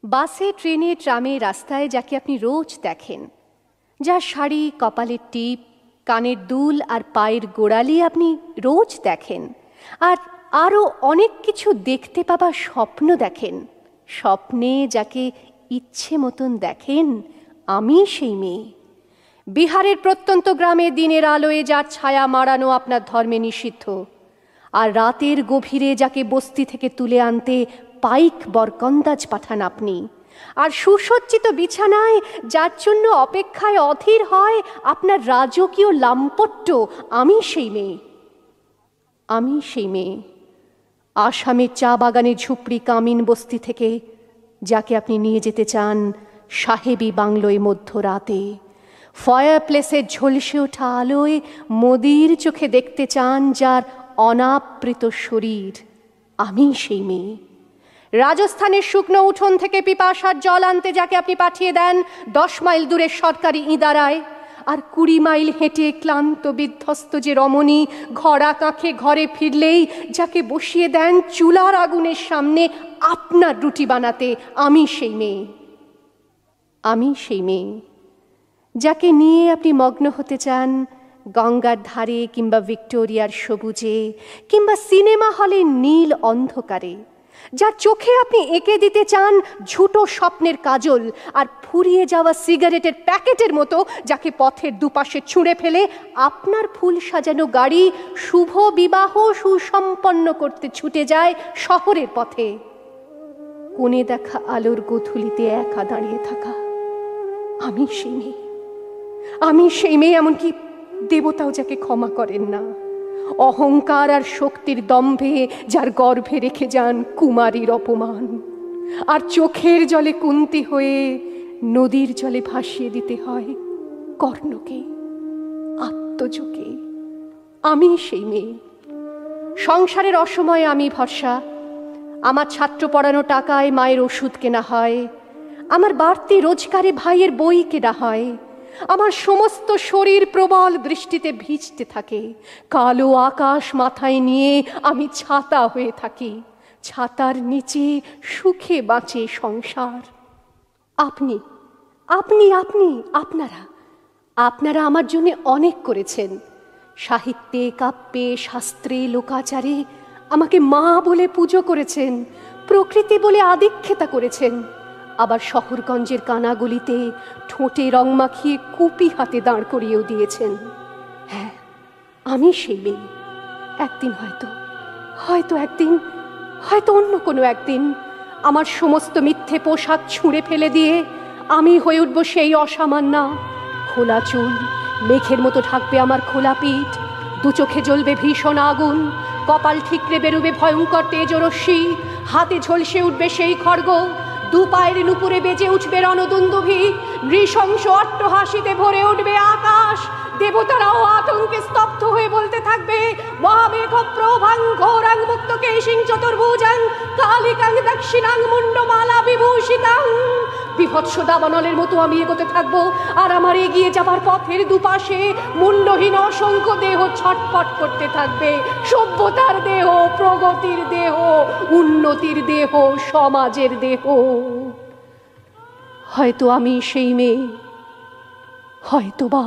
বাসে, ট্রেনে, ট্রামে, রাস্তায় যাকে আপনি রোজ দেখেন, যার শাড়ি, কপালের টিপ, কানের দুল আর পায়ের গোড়ালি আপনি রোজ দেখেন, আর আরও অনেক কিছু দেখতে পাবার স্বপ্ন দেখেন, স্বপ্নে যাকে ইচ্ছে মতন দেখেন, আমি সেই মেয়ে। বিহারের প্রত্যন্ত গ্রামে দিনের আলোয় যার ছায়া মাড়ানো আপনার ধর্মে নিষিদ্ধ, আর রাতের গভীরে যাকে বস্তি থেকে তুলে আনতে পাইক বরকন্দাজ পাঠান আপনি, আর সুসজ্জিত বিছানায় যার জন্য অপেক্ষায় অধীর হয় আপনার রাজকীয় লাম্পট্য, আমি সেই মেয়ে। আমি সেই মেয়ে। আসামের চা বাগানের ঝুপড়ি কামিন বস্তি থেকে যাকে আপনি নিয়ে যেতে চান সাহেবি বাংলোয় মধ্যরাতে, ফায়ার প্লেসের ঝলসে ওঠা আলোয় মোদির চোখে দেখতে চান যার অনাবৃত শরীর, আমি সেই মেয়ে। রাজস্থানের শুকনো উঠোন থেকে পিপাসার জল আনতে যাকে আপনি পাঠিয়ে দেন 10 মাইল দূরের সরকারি ইদারায়, আর 20 মাইল হেঁটে ক্লান্ত বিধ্বস্ত যে রমণী ঘরা কাঁখে ঘরে ফিরলেই যাকে বসিয়ে দেন চুলার আগুনের সামনে আপনার রুটি বানাতে, আমি সেই মেয়ে। আমি সেই মেয়ে যাকে নিয়ে আপনি মগ্ন হতে চান গঙ্গার ধারে কিংবা ভিক্টোরিয়ার সবুজে কিংবা সিনেমা হলের নীল অন্ধকারে, যার চোখে আপনি এঁকে দিতে চান ঝুটো স্বপ্নের কাজল, আর ফুরিয়ে যাওয়া সিগারেটের প্যাকেটের মতো যাকে পথের দুপাশে ছুঁড়ে ফেলে আপনার ফুল সাজানো গাড়ি শুভ বিবাহ সুসম্পন্ন করতে ছুটে যায় শহরের পথে। কোণে দেখা আলোর গোধূলিতে একা দাঁড়িয়ে থাকা, আমি সেই মেয়ে। আমি সেই মেয়ে, এমনকি দেবতাও যাকে ক্ষমা করেন না, অহংকার আর শক্তির দম্ভে যার গর্ভে রেখে যান কুমারীর অপমান, আর চোখের জলে কুন্তি হয়ে নদীর জলে ভাসিয়ে দিতে হয় কর্ণকে, আত্মজকে। আমি সেই মেয়ে। সংসারের অসময়ে আমি ভরসা, আমার ছাত্র পড়ানো টাকায় মায়ের ওষুধ কেনা হয়, আমার বাড়তি রোজগারে ভাইয়ের বই কেনা হয়, আমার সমস্ত শরীর প্রবল বৃষ্টিতে ভিজতে থাকে, কালো আকাশ মাথায় নিয়ে আমি ছাতা হয়ে থাকি, ছাতার নিচে সুখে বাঁচে সংসার। আপনি আপনি আপনি আপনারা আপনারা আমার জন্য অনেক করেছেন। সাহিত্যে, কাব্যে, শাস্ত্রে, লোকাচারে আমাকে মা বলে পুজো করেছেন, প্রকৃতি বলে আদিক্ষেতা করেছেন, আবার শহরগঞ্জের কানাগলিতে ঠোঁটে রং মাখিয়ে কুপি হাতে দাঁড় করিয়েও দিয়েছেন। হ্যাঁ, আমি সেই মেয়ে। একদিন হয়তো অন্য কোনো একদিন আমার সমস্ত মিথ্যে পোশাক ছুঁড়ে ফেলে দিয়ে আমি হয়ে উঠব সেই অসামান্যা। খোলা চুল মেঘের মতো ঢাকবে আমার খোলা পিঠ, দু চোখে জ্বলবে ভীষণ আগুন, কপাল ঠিকরে বেরোবে ভয়ঙ্কর তেজরশ্মি, হাতে ঝলসে উঠবে সেই খড়গ, দু পায়ের নুপুরে বেজে উঠবে রণদুন্দুভি, নৃশংস অট্টহাসিতে ভরে উঠবে আকাশ, দেবতারাও আতঙ্কে স্তব্ধ হয়ে বলতে থাকবে মহামেঘ প্রভাং ঘোরাং মুক্ত কেশিং চতুর্ভুজাং কালিকাং দক্ষিণাং মুন্ডমালা বিভূষিতাং। বিভৎস দাবানলের মতো আমি এগোতে থাকবো, আর আমার এগিয়ে যাবার পথের দুপাশে মুন্ডহীন অসংখ্য দেহ ছটফট করতে থাকবে, সভ্যতার দেহ, প্রগতির দেহ, উন্নতির দেহ, সমাজের দেহ। হয়তো আমি সেই মেয়ে, হয়তোবা।